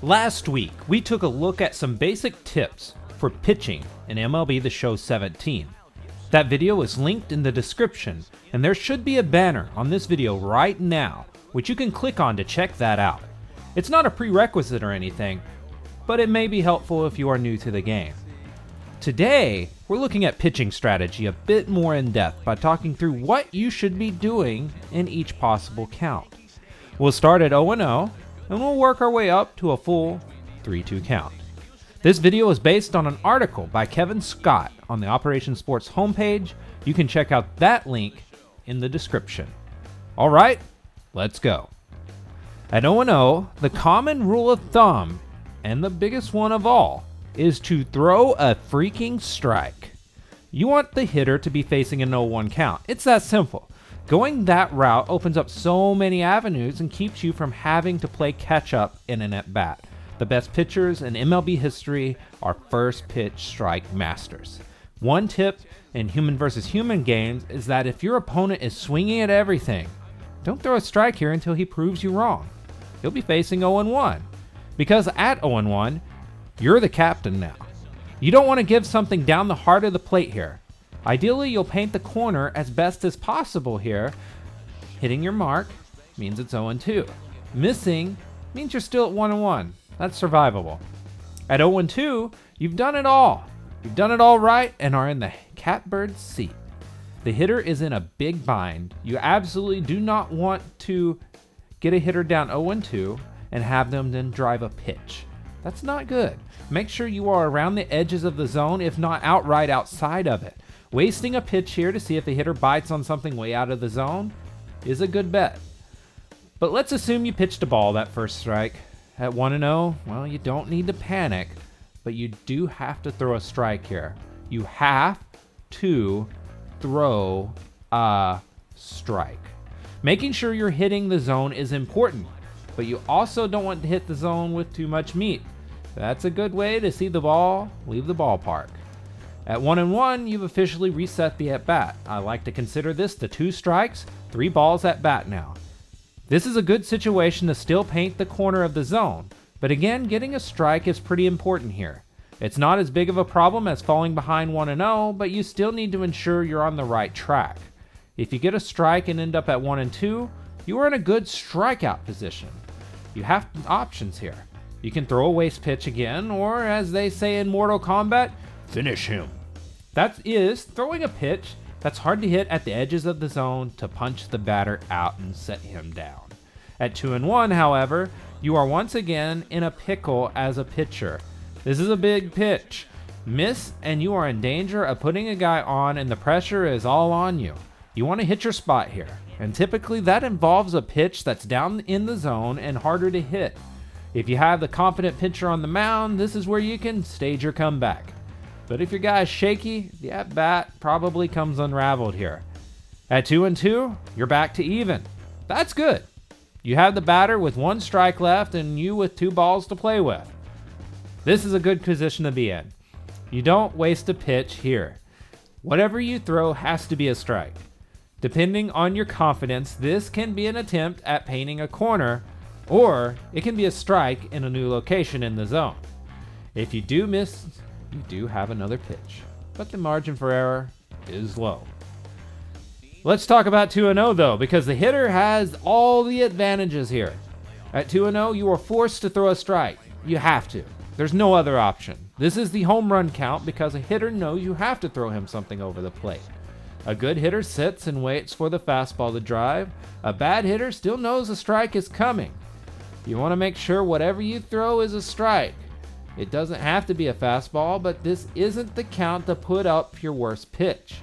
Last week, we took a look at some basic tips for pitching in MLB The Show 17. That video is linked in the description, and there should be a banner on this video right now, which you can click on to check that out. It's not a prerequisite or anything, but it may be helpful if you are new to the game. Today, we're looking at pitching strategy a bit more in depth by talking through what you should be doing in each possible count. We'll start at 0-0, and we'll work our way up to a full 3-2 count. This video is based on an article by Kevin Scott on the Operation Sports homepage. You can check out that link in the description. All right, let's go. At 0-0, the common rule of thumb, and the biggest one of all, is to throw a freaking strike. You want the hitter to be facing an 0-1 count. It's that simple. Going that route opens up so many avenues and keeps you from having to play catch up in an at-bat. The best pitchers in MLB history are first pitch strike masters. One tip in human versus human games is that if your opponent is swinging at everything, don't throw a strike here until he proves you wrong. He'll be facing 0-1. Because at 0-1, you're the captain now. You don't want to give something down the heart of the plate here. Ideally, you'll paint the corner as best as possible here. Hitting your mark means it's 0-2. Missing means you're still at 1-1. That's survivable. At 0-2, you've done it all. You've done it all right and are in the catbird seat. The hitter is in a big bind. You absolutely do not want to get a hitter down 0-2 and have them then drive a pitch. That's not good. Make sure you are around the edges of the zone, if not outright outside of it. Wasting a pitch here to see if the hitter bites on something way out of the zone is a good bet. But let's assume you pitched a ball that first strike. At 1-0, well, you don't need to panic, but you do have to throw a strike here. You have to throw a strike. Making sure you're hitting the zone is important, but you also don't want to hit the zone with too much meat. That's a good way to see the ball leave the ballpark. At 1-1, you've officially reset the at-bat. I like to consider this the 2 strikes, 3 balls at bat now. This is a good situation to still paint the corner of the zone, but again, getting a strike is pretty important here. It's not as big of a problem as falling behind 1-0, but you still need to ensure you're on the right track. If you get a strike and end up at 1-2, you are in a good strikeout position. You have options here. You can throw a waste pitch again, or as they say in Mortal Kombat, finish him. That is throwing a pitch that's hard to hit at the edges of the zone to punch the batter out and set him down. At 2-1, however, you are once again in a pickle as a pitcher. This is a big pitch. Miss and you are in danger of putting a guy on and the pressure is all on you. You want to hit your spot here, and typically that involves a pitch that's down in the zone and harder to hit. If you have the confident pitcher on the mound, this is where you can stage your comeback. But if your guy is shaky, the at-bat probably comes unraveled here. At 2-2, you're back to even. That's good. You have the batter with 1 strike left and you with 2 balls to play with. This is a good position to be in. You don't waste a pitch here. Whatever you throw has to be a strike. Depending on your confidence, this can be an attempt at painting a corner, or it can be a strike in a new location in the zone. If you do miss, you do have another pitch, but the margin for error is low. Let's talk about 2-0 though, because the hitter has all the advantages here. At 2-0, you are forced to throw a strike. You have to. There's no other option. This is the home run count because a hitter knows you have to throw him something over the plate. A good hitter sits and waits for the fastball to drive. A bad hitter still knows a strike is coming. You want to make sure whatever you throw is a strike. It doesn't have to be a fastball, but this isn't the count to put up your worst pitch.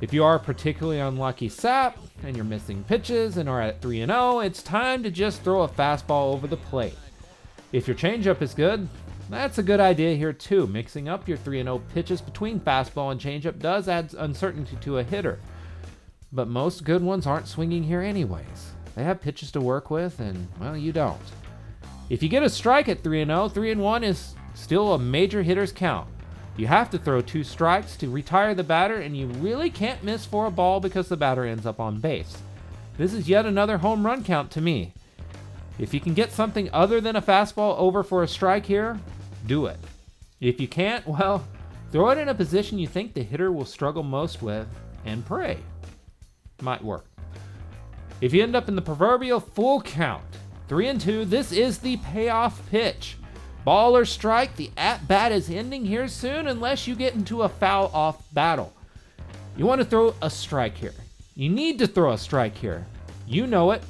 If you are a particularly unlucky sap and you're missing pitches and are at 3-0, it's time to just throw a fastball over the plate. If your changeup is good, that's a good idea here too. Mixing up your 3-0 pitches between fastball and changeup does add uncertainty to a hitter. But most good ones aren't swinging here anyways. They have pitches to work with and, well, you don't. If you get a strike at 3-0, 3-1 is still a major hitter's count. You have to throw 2 strikes to retire the batter, and you really can't miss for a ball because the batter ends up on base. This is yet another home run count to me. If you can get something other than a fastball over for a strike here, do it. If you can't, well, throw it in a position you think the hitter will struggle most with and pray. Might work. If you end up in the proverbial full count, 3-2, this is the payoff pitch. Ball or strike, the at-bat is ending here soon unless you get into a foul-off battle. You want to throw a strike here. You need to throw a strike here. You know it.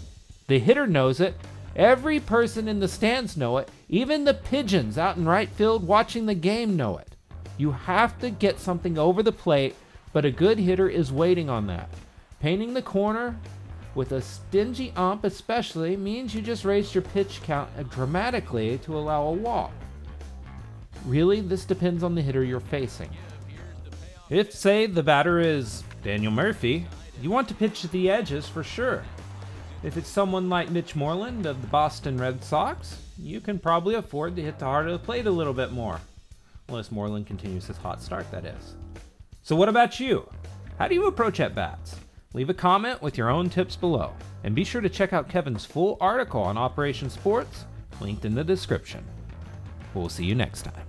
The hitter knows it. Every person in the stands know it. Even the pigeons out in right field watching the game know it. You have to get something over the plate, but a good hitter is waiting on that. Painting the corner with a stingy ump especially means you just raised your pitch count dramatically to allow a walk. Really, this depends on the hitter you're facing. If, say, the batter is Daniel Murphy, you want to pitch at the edges for sure. If it's someone like Mitch Moreland of the Boston Red Sox, you can probably afford to hit the heart of the plate a little bit more. Unless Moreland continues his hot start, that is. So what about you? How do you approach at-bats? Leave a comment with your own tips below. And be sure to check out Kevin's full article on Operation Sports, linked in the description. We'll see you next time.